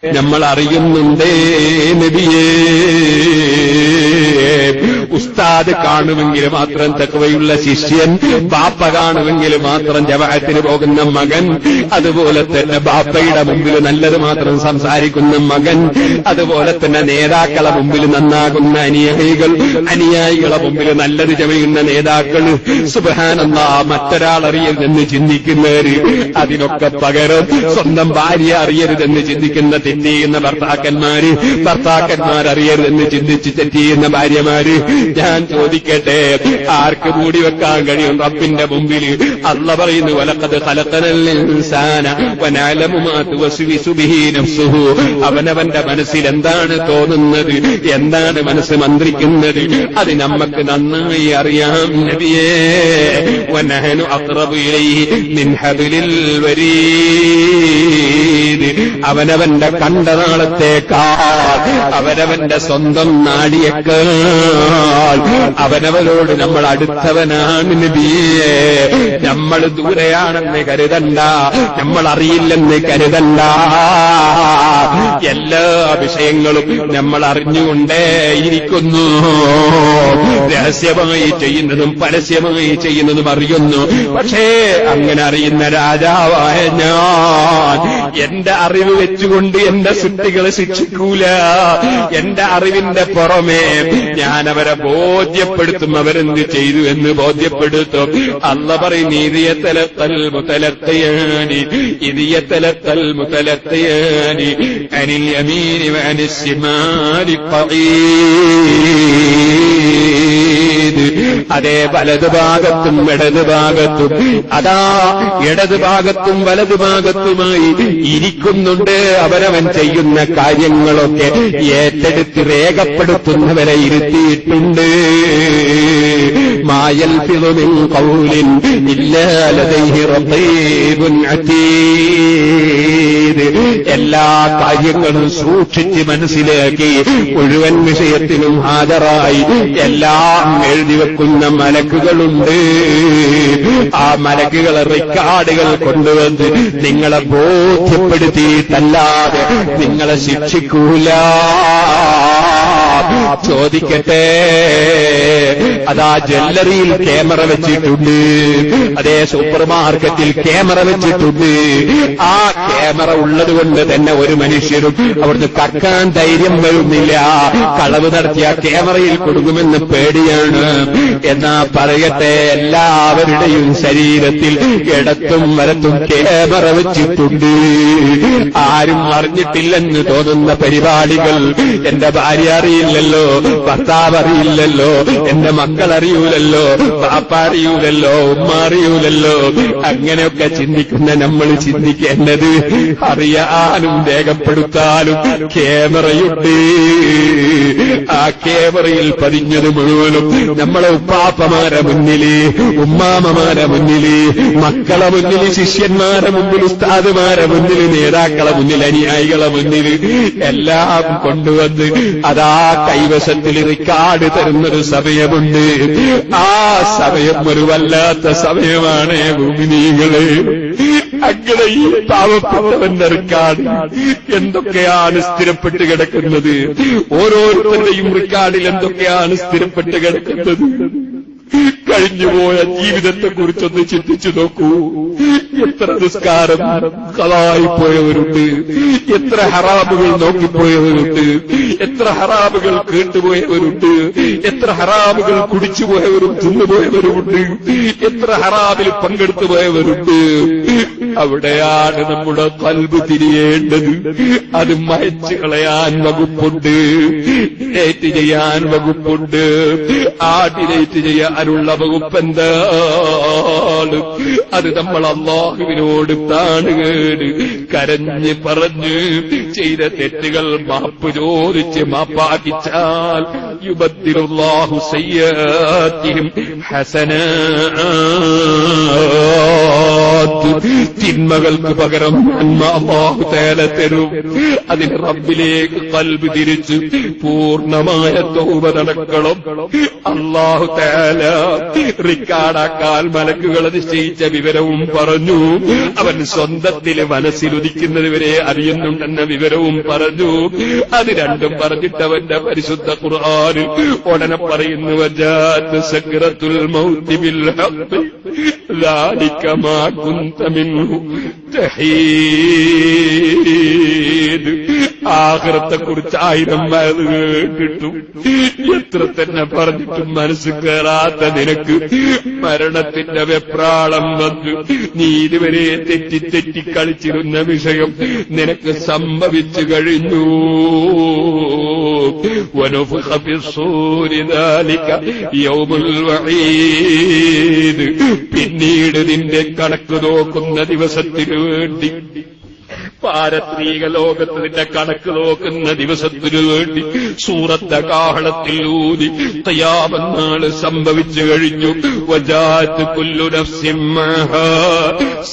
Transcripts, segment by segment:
നമ്മൾ അറിയുന്നുണ്ടേ നബിയേ. ഉസ്താദ് കാണുമെങ്കിൽ മാത്രം തഖ്വയുള്ള ശിഷ്യൻ, ബാപ്പ കാണുമെങ്കിൽ മാത്രം ജമാഅത്തിന് പോകുന്ന മകൻ, അതുപോലെ തന്നെ ബാപ്പയുടെ മുമ്പിൽ നല്ലത് മാത്രം സംസാരിക്കുന്ന മകൻ, അതുപോലെ തന്നെ നേതാക്കളെ മുമ്പിൽ നന്നാകുന്ന അനുയായികളെ മുമ്പിൽ നല്ലത് ചെയ്യുന്ന നേതാക്കൾ. സുബ്ഹാനല്ലാഹ്, മറ്റൊരാൾ അറിയരുതെന്ന് ചിന്തിക്കുന്നവര്, അതിനൊക്കെ പകരം സ്വന്തം ഭാര്യ അറിയരുതെന്ന് ചിന്തിക്കുന്ന തെറ്റ് ചെയ്യുന്ന ഭർത്താക്കന്മാരറിയരുതെന്ന് ചിന്തിച്ച് തെറ്റ് ചെയ്യുന്ന ഭാര്യമാര്. ഞാൻ ചോദിക്കട്ടെ, ആർക്ക് മൂടി വെക്കാൻ കഴിയും റബ്ബിന്റെ മുമ്പിൽ? അല്ലാഹ് പറയുന്നു, വലഖദ് ഖലഖനൽ ഇൻസാന വനഅലമു മാ തുവസ്വിസു ബിഹി നഫ്സുഹു. അവനവന്റെ മനസ്സിൽ എന്താണ് തോന്നുന്നത്, എന്താണ് മനസ്സ് മന്ത്രിക്കുന്നത്, അത് നമുക്ക് നന്നായി അറിയാം നബിയേ. വനഹനു അഖ്റബു ഇലൈഹി മിൻ ഹബ്ലിൽ വരീദ്. അവനവന്റെ കണ്ടനാളത്തേക്കാൾ, അവനവന്റെ സ്വന്തം നാടിയേക്കാൾ അവനവനോട് നമ്മൾ അടുത്തവനാണ് നബിയേ. നമ്മൾ ദൂരെയാണെന്ന് കരുതണ്ട, നമ്മൾ അറിയില്ലെന്ന് കരുതണ്ട. എല്ലാ വിഷയങ്ങളും നമ്മൾ അറിഞ്ഞുകൊണ്ടേയിരിക്കുന്നു. രഹസ്യമായി ചെയ്യുന്നതും പരസ്യമായി ചെയ്യുന്നതും അറിയുന്നു. പക്ഷേ അങ്ങനെ അറിയുന്ന രാജാവായ ഞാൻ എന്റെ അറിവ് വെച്ചുകൊണ്ട് എന്റെ സൃഷ്ടികളെ ശിക്ഷിക്കൂല. എന്റെ അറിവിന്റെ പുറമേ ഞാൻ അവരെ ബോധ്യപ്പെടുത്തും, അവരെന്ത് ചെയ്തു എന്ന് ബോധ്യപ്പെടുത്തും. അല്ലാഹ് പറയും, ഇതിയത്തലത്തൽ മുതലത്തയാനി അനിൽ യമീനി വഅനിൽ ശിമാലി ഖഈദ്. അതേ വലതുഭാഗത്തും ഇടതുഭാഗത്തും, അതാ ഇടതുഭാഗത്തും വലതുഭാഗത്തുമായി ഇരിക്കുന്നുണ്ട്. അവരവൻ ചെയ്യുന്ന കാര്യങ്ങളൊക്കെ ഏറ്റെടുത്ത് രേഖപ്പെടുത്തുന്നവരെ ഇരുത്തിയിട്ടുണ്ട്. മാ യൽഫിദു മിൻ ഖൗലിൻ ഇല്ലാ ലദൈഹി റഖീബുൻ അതീദ്. എല്ലാ കാര്യങ്ങളും സൂക്ഷിച്ച് മനസ്സിലാക്കി മുഴുവൻ വിഷയത്തിനും ഹാജരായി എല്ലാം എഴുതി വെക്കുന്ന മലക്കുകളുണ്ട്. ആ മലക്കുകളെ റിക്കാർഡുകൾ കൊണ്ടുവന്ന് നിങ്ങളെ ബോധ്യപ്പെടുത്തിയിട്ടല്ലാതെ നിങ്ങളെ ശിക്ഷിക്കൂല. ചോദിക്കട്ടെ, അതാ ജ്വല്ലറിയിൽ ക്യാമറ വെച്ചിട്ടുണ്ട്, അതേ സൂപ്പർ മാർക്കറ്റിൽ ക്യാമറ വെച്ചിട്ടുണ്ട്. ആ ക്യാമറ ഉള്ളത് കൊണ്ട് തന്നെ ഒരു മനുഷ്യരും അവിടുന്ന് കക്കാൻ ധൈര്യം വരുന്നില്ല. കളവ് നടത്തിയ ക്യാമറയിൽ കൊടുക്കുമെന്ന് പേടിയാണ്. എന്നാ പറയട്ടെ, എല്ലാവരുടെയും ശരീരത്തിൽ ഇടത്തും വലത്തും ക്യാമറ വെച്ചിട്ടുണ്ട്. ആരും അറിഞ്ഞിട്ടില്ലെന്ന് തോന്നുന്ന പരിപാടികൾ എന്റെ ഭാര്യ അറിയില്ലല്ലോ, ഭർത്താവ് അറിയില്ലല്ലോ, എന്റെ മക്കൾ അറിയൂലല്ലോ, പാപ്പ അറിയൂലല്ലോ, ഉമ്മ അറിയൂലല്ലോ. അങ്ങനെയൊക്കെ ചിന്തിക്കുന്ന നമ്മൾ ചിന്തിക്കേണ്ടത്, അറിയാനും രേഖപ്പെടുത്താനും ക്യാമറയുണ്ട്. ആ ക്യാമറയിൽ പതിഞ്ഞത് മുഴുവനും നമ്മളെ ഉപ്പാപ്പമാരെ മുന്നില്, ഉമ്മാമമാരെ മുന്നില്, മക്കളെ മുന്നിൽ, ശിഷ്യന്മാരെ മുമ്പിൽ, ഉസ്താദുമാരെ മുന്നിൽ, നേതാക്കളെ മുന്നിൽ, അനുയായികളെ മുന്നിൽ എല്ലാം കൊണ്ടുവന്ന് അതാ കൈവശത്തിൽ റിക്കാർഡ് തരുന്നൊരു സമയമുണ്ട്. ആ സമയം ഒരു വല്ലാത്ത സമയമാണ് മുഅ്മിനീങ്ങളെ. അങ്ങനെ ഈ പാവപ്പെട്ടവന്റെ റിക്കാർഡ് എന്തൊക്കെയാണ് സ്ഥിരപ്പെട്ട് കിടക്കുന്നത്, ഓരോരുത്തരുടെയും റിക്കാർഡിൽ എന്തൊക്കെയാണ് സ്ഥിരപ്പെട്ട് കിടക്കുന്നത്. കഴിഞ്ഞുപോയ ജീവിതത്തെക്കുറിച്ചൊന്ന് ചിന്തിച്ചു നോക്കൂ. എത്ര നിസ്കാരം കളായിപ്പോയവരുണ്ട്, എത്ര ഹറാമുകൾ നോക്കിപ്പോയവരുണ്ട്, എത്ര ഹറാമുകൾ കേട്ടുപോയവരുണ്ട്, എത്ര ഹറാമുകൾ കുടിച്ചുപോയവരും തിന്നുപോയവരുമുണ്ട്, എത്ര ഹറാമിൽ പങ്കെടുത്തു പോയവരുണ്ട്. അവിടെയാണ് നമ്മുടെ ഖൽബ് തിരിയേണ്ടത്. അത് മയച്ചു കളയാൻ വകുപ്പുണ്ട്, ഡിലേറ്റ് ചെയ്യാൻ വകുപ്പുണ്ട്. ആ ഡിലേറ്റ് ചെയ്യാനുള്ള വകുപ്പ് എന്താണ്? അത് നമ്മൾ അല്ലാഹുവിനോട് താണുകേട് കരഞ്ഞ് പറഞ്ഞ് ചെയ്ത തെറ്റുകൾ മാപ്പ് ചോദിച്ച് മാപ്പാക്കിച്ചാൽ യുബദ്ദിലുല്ലാഹു സയ്യാത്തിഹിം ഹസനാത്ത്. തിന്മകൾക്ക് പകരം നന്മ അല്ലാഹു തആല തരും. അതിന് റബ്ബിലേക്ക് ഖൽബ് തിരിച്ച് പൂർണ്ണമായ തൗബ നടക്കണം. അല്ലാഹു തആല റിക്കാർഡാക്കാൻ മലക്കുകൾ നിശ്ചയിച്ച വിവരവും പറഞ്ഞു. അവൻ സ്വന്തത്തിൽ മനസ്സിലുദിക്കുന്നത് വരെ അറിയുന്നുണ്ടെന്ന വിവരവും പറഞ്ഞു. അത് രണ്ടും പറഞ്ഞിട്ട് അവന്റെ പരിശുദ്ധ ഖുർആനിൽ ഉടനെ പറയുന്നു, വജാഅത് സക്റത്തുൽ മൗതി ബിൽ ഹഖ് ذلك ما كنت منه تحيد. ആഖിറത്തെക്കുറിച്ച് 1000 വയത് കേട്ടിട്ടും എത്ര തന്നെ പറഞ്ഞിട്ടും മനസ്സ് കയറാത്ത നിനക്ക് മരണത്തിന്റെ വെപ്രാളം വന്നു. നീ ഇതുവരെ തെറ്റി കളിച്ചിരുന്ന വിഷയം നിനക്ക് സംഭവിച്ചു കഴിഞ്ഞു. വനുഫിഖ ഫിസ്സൂരി ذلك يوم الوعيد. പിന്നീട് നിന്റെ കണക്ക് നോക്കുന്ന ദിവസത്തിനു വേണ്ടി, പാരത്രീക ലോകത്ത് നിന്റെ കണക്ക് നോക്കുന്ന ദിവസത്തിനു വേണ്ടി സൂറത്തെ കാഹളത്തിൽ ഊതി ഖിയാമത്ത് നാൾ സംഭവിച്ചു കഴിഞ്ഞു. വജാഅത് കുല്ലു നഫ്സിൻ മഅഹാ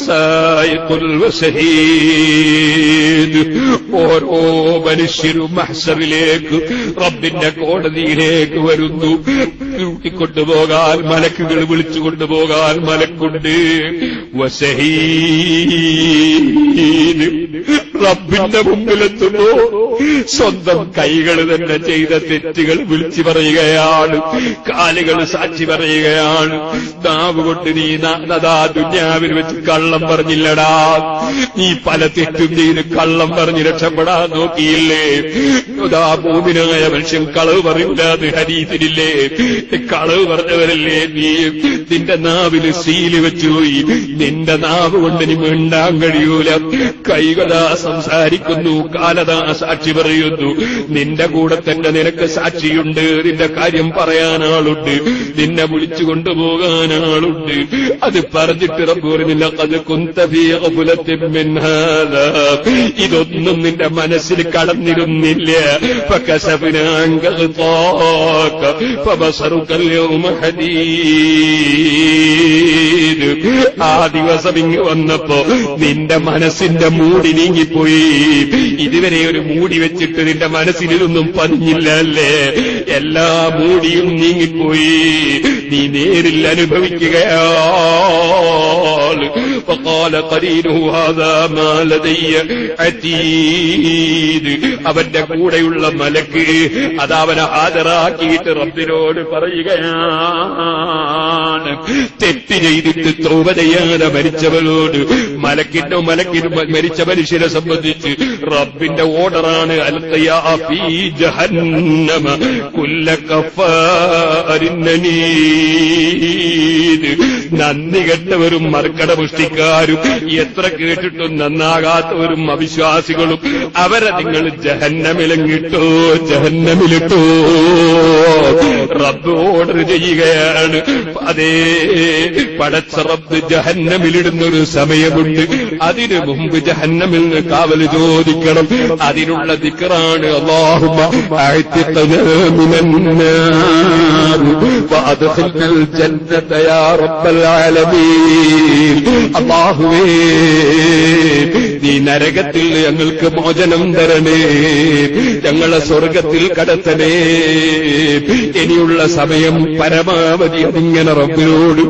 സായിഖുൽ വശഹീദ്. ഓരോ മനുഷ്യരും മഹ്ശറിലേക്ക്, റബ്ബിന്റെ കോടതിയിലേക്ക് വരുന്നു. കൂട്ടിക്കൊണ്ടുപോകാൻ മലക്കുകൾ, വിളിച്ചുകൊണ്ടുപോകാൻ മലക്കുണ്ട്. വശഹീദ്. റബ്ബിന്റെ മുമ്പിലെത്തുമ്പോ സ്വന്തം കൈകൾ തന്നെ ചെയ്ത തെറ്റുകൾ വിളിച്ചു പറയുകയാണ്, കാലുകൾ സാക്ഷി പറയുകയാണ്. നാവ് കൊണ്ട് നീ നദാ ദുനിയാവിൽ വെച്ച് കള്ളം പറഞ്ഞില്ലടാ, നീ പല തെറ്റും ചെയ്ത് കള്ളം പറഞ്ഞ് രക്ഷപ്പെടാൻ നോക്കിയില്ലേ. അതാ മോമിനായ മനുഷ്യൻ കളവ് പറയൂലാതെ ഹദീസിലില്ലേ. കളവ് പറഞ്ഞവരല്ലേ നീ. നിന്റെ നാവില് സീല് വെച്ചുപോയി. നിന്റെ നാവ് കൊണ്ട് നീ മിണ്ടാൻ കഴിയൂല. കൈകളാ സംസാരിക്കുന്നു, കാലതാ സാക്ഷി പറയുന്നു. നിന്റെ കൂടെ തന്നെ നിനക്ക് സാക്ഷിയുണ്ട്, നിന്റെ കാര്യം പറയാൻ ആളുണ്ട്, നിന്നെ വിളിച്ചു കൊണ്ടുപോകാൻ ആളുണ്ട്. അത് പറഞ്ഞിട്ട് റബ്ബ് പറഞ്ഞില്ല, ഖദ് കുന്ത ഫീ ഖഫലത്തിൻ മിൻ ഹാദാ. ഇതൊന്നും നിന്റെ മനസ്സിൽ കടന്നിരുന്നില്ല. ഫകസഫനാ അൻക ഖിതാക ഫബസറുക യൗമ ഹദീദ്. ആ ദിവസം ഇങ്ങ് വന്നപ്പോ നിന്റെ മനസ്സിന്റെ മൂടി നീങ്ങിപ്പോയി. ഇതുവരെ ഒരു മൂടി വെച്ചിട്ട് നിന്റെ മനസ്സിലൊന്നും പതിഞ്ഞില്ല അല്ലേ. എല്ലാ മൂടിയും നീങ്ങിപ്പോയി. നീ നേരിൽ അനുഭവിക്കുകയാണ്. فقال قرينه هذا ما لدي عتيد. അവന്റെ കൂടെയുള്ള മലക്ക് അതവനെ ഹാജരാക്കിയിട്ട് റബ്ബിനോട് പറയുകയാണ്, തെറ്റ് ചെയ്തിട്ട് തൗബ ചെയ്യാതെ മരിച്ചവരോട്, മലക്കിനും മരിച്ച മനുഷ്യനെ സംബന്ധിച്ച് റബ്ബിന്റെ ഓർഡറാണ്, അൽഖിയാ ഫീ ജഹന്നമ കുല്ല കഫാരിൻ അനീദ്. നന്ദി കെട്ടവരും മർക്കടപുഷ്ടിക്കാരും, എത്ര കേട്ടിട്ടും നന്നാകാത്തവരും അവിശ്വാസികളും, അവരെ നിങ്ങൾ ജഹന്നമിലങ്ങിട്ടോ, ജഹന്നമിലിട്ടോ. റബ്ബ് ഓർഡർ ചെയ്യുകയാണ്. അതേ പടച്ച റബ്ബ് ജഹന്നമിലിടുന്നൊരു സമയമുണ്ട്. അതിനു മുമ്പ് ജഹന്നമിൽ നിന്ന് കാവൽ ചോദിക്കണം. അതിനുള്ള ദിക്റാണ് അല്ലാഹുമ്മ അഅ്തിഖ്നാ മിനന്നാർ വഅദ്ഖിൽനൽ ജന്നത യാ റബ്ബൽ ആലമീൻ. അല്ലാഹുവേ, നീ നരകത്തിൽ ഞങ്ങൾക്ക് മോചനം തരണേ, ഞങ്ങളെ സ്വർഗത്തിൽ കടത്തണേ. ഇനിയുള്ള സമയം പരമാവധി അതിങ്ങനെ റബ്ബിനോട്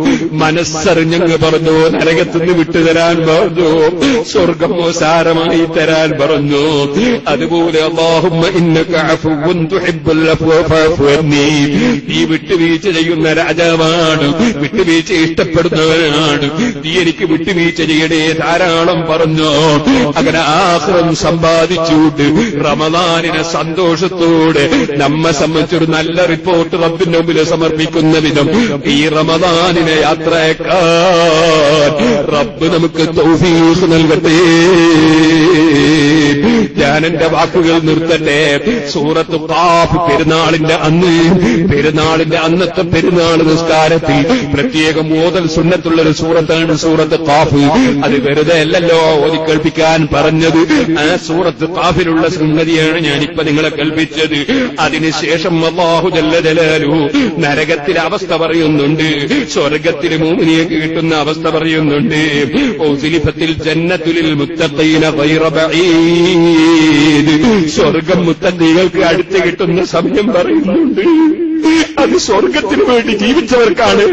മനസ്സറിഞ്ഞങ്ങ് പറഞ്ഞു. നരകത്തിന് വിട്ടുതരാൻ പറഞ്ഞു, സ്വർഗം സാരമായി തരാൻ പറഞ്ഞു. അതുപോലെ അല്ലാഹുമ്മ ഇന്നക അഫ്വുൻ തുഹിബ്ബുൽ അഫ്വ ഫഅഫു അന്നീ. നീ വിട്ടുവീഴ്ച ചെയ്യുന്ന രാജാവാണ്, വിട്ടുവീഴ്ച ഇഷ്ടപ്പെടുന്നവനാണ്. നീ എനിക്ക് വിട്ടുവീഴ്ച ചെയ്യണേ ധാരാളം പറഞ്ഞു. അങ്ങനെ ആഖിറം സമ്പാദിച്ചുകൊണ്ട് റമദാനിനെ സന്തോഷത്തോടെ നമ്മെ സംബന്ധിച്ചൊരു നല്ല റിപ്പോർട്ട് റബ്ബിന്റെ മുമ്പിൽ സമർപ്പിക്കുന്ന വിധം ഈ റമദാനിനെ യാത്രയാക്കാൻ റബ്ബ് നമുക്ക് തൗഫീഖ് നൽകട്ടെ. ഞാൻ എന്റെ വാക്കുകൾ നിർത്തട്ടെ. സൂറത്ത് ഖാഫ് പെരുന്നാളിന്റെ അന്നത്തെ പെരുന്നാൾ നിസ്കാരത്തിൽ പ്രത്യേകം ഓതൽ സുന്നത്തുള്ളൊരു സൂറത്താണ് സൂറത്ത് ഖാഫ്. അത് വെറുതെ അല്ലല്ലോ ഓതി കേൾപ്പിക്കാൻ പറഞ്ഞത്. ആ സൂറത്ത് ഖാഫിലുള്ള സംഗതിയാണ് ഞാനിപ്പോ നിങ്ങളെ കേൾപ്പിച്ചത്. അതിനുശേഷം അല്ലാഹു ജല്ല ജലാലുഹു നരകത്തിലെ അവസ്ഥ പറയുന്നുണ്ട്, സ്വർഗത്തിലെ മുഅ്മിനീങ്ങൾക്ക് കിട്ടുന്ന അവസ്ഥ പറയുന്നുണ്ട്. ഉസ്ലിഫത്തിൽ ജന്നത്തുൽ മുത്തഖീന ഗൈറ ബഈദ്, സ്വർഗം മുത്തഖീകൾക്ക് അടുത്ത് കിട്ടുന്ന സമയം പറയുന്നുണ്ട്. അത് സ്വർഗത്തിനു വേണ്ടി ജീവിച്ചവർക്കാണ്,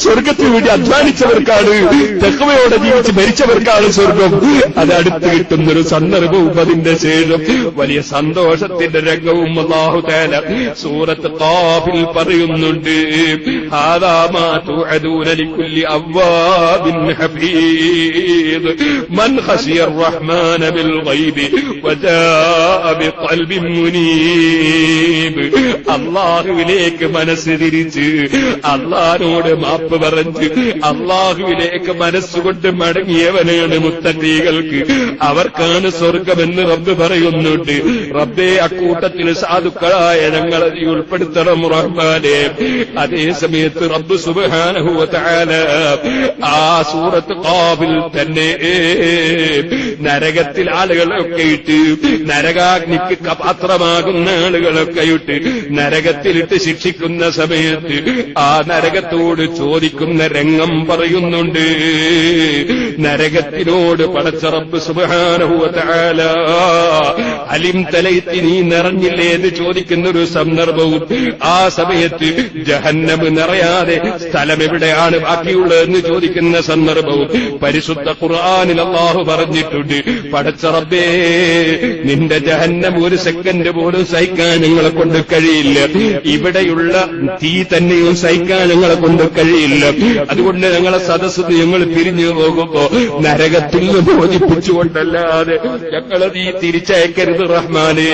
സ്വർഗത്തിനു വേണ്ടി അധ്വാനിച്ചവർക്കാണ്, തഖ്വയോടെ ജീവിച്ച് മരിച്ചവർക്കാണ് സ്വർഗം. അത് അടുത്ത് കിട്ടുന്നൊരു സന്ദർഭവും അതിന്റെ ശേഷം വലിയ സന്തോഷത്തിന്റെ രംഗവും അല്ലാഹു തആല സൂറത്ത് ഖാഫിൽ പറയുന്നുണ്ട്. ഹാദാ മാ തുഅദൂന ലികുല്ലി അവ്വാബിൻ ഹഫീദ് മൻ ഖശിയ റഹ്മാന ബിൽ ഗൈബി വജാഅ ബിഖൽബിൻ മുനീബ്. അല്ലാഹുവിലേക്ക് മനസ്സ് തിരിച്ച് അല്ലാഹുവോട് മാപ്പ് പറഞ്ഞ് അല്ലാഹുവിലേക്ക് മനസ്സുകൊണ്ട് മടങ്ങിയവനാണ് മുത്തഖീകൾക്ക്, അവർക്കാണ് സ്വർഗമെന്ന് റബ്ബ് പറയുന്നുണ്ട്. റബ്ബേ, അക്കൂട്ടത്തിൽ സാധുക്കളായ ഞങ്ങളെ നീ ഉൾപ്പെടുത്തണം റഹ്മാനേ. അതേ സമയത്ത് റബ്ബ് സുബ്ഹാനഹു വ തആല ആ സൂറത്ത് ഖാഫിൽ തന്നെ നരകത്തിൽ ആളുകളൊക്കെ ഇട്ട്, നരകാഗ്നിക്ക് പാത്രമാകുന്ന ആളുകളൊക്കെ ഇട്ട് നരകത്തിലിട്ട് ശിക്ഷിക്കുന്ന സമയത്ത് ആ നരകത്തോട് ചോദിക്കുന്ന രംഗം പറയുന്നുണ്ട്. നരകത്തിനോട് പടച്ച റബ്ബ് സുബ്ഹാനഹു വ തആല അലിം തലൈത്തി, നീ നിറഞ്ഞില്ലേ എന്ന് ചോദിക്കുന്നൊരു സന്ദർഭവും ആ സമയത്ത് ജഹന്നം നിറയാതെ സ്ഥലം എവിടെയാണ് ബാക്കിയുള്ളതെന്ന് ചോദിക്കുന്ന സന്ദർഭവും പരിശുദ്ധ ഖുർആനിൽ അല്ലാഹു പറഞ്ഞിട്ടുണ്ട്. പടച്ച റബ്ബേ, നിന്റെ ജഹന്നം ഒരു സെക്കൻഡ് പോലും സഹിക്കാൻ ഞങ്ങളെ കൊണ്ട് കഴിയില്ല, ഇവിടെയുള്ള തീ തന്നെയും സഹിക്കാൻ ഞങ്ങളെ കൊണ്ട് കഴിയില്ല. അതുകൊണ്ട് ഞങ്ങളെ സദസ്സ് ഞങ്ങൾ പിരിഞ്ഞു പോകുമ്പോ നരകത്തിൽ നിന്ന് മോചിപ്പിച്ചുകൊണ്ടല്ലാതെ ഞങ്ങളെ നീ തിരിച്ചയക്കരുത് റഹ്മാനേ.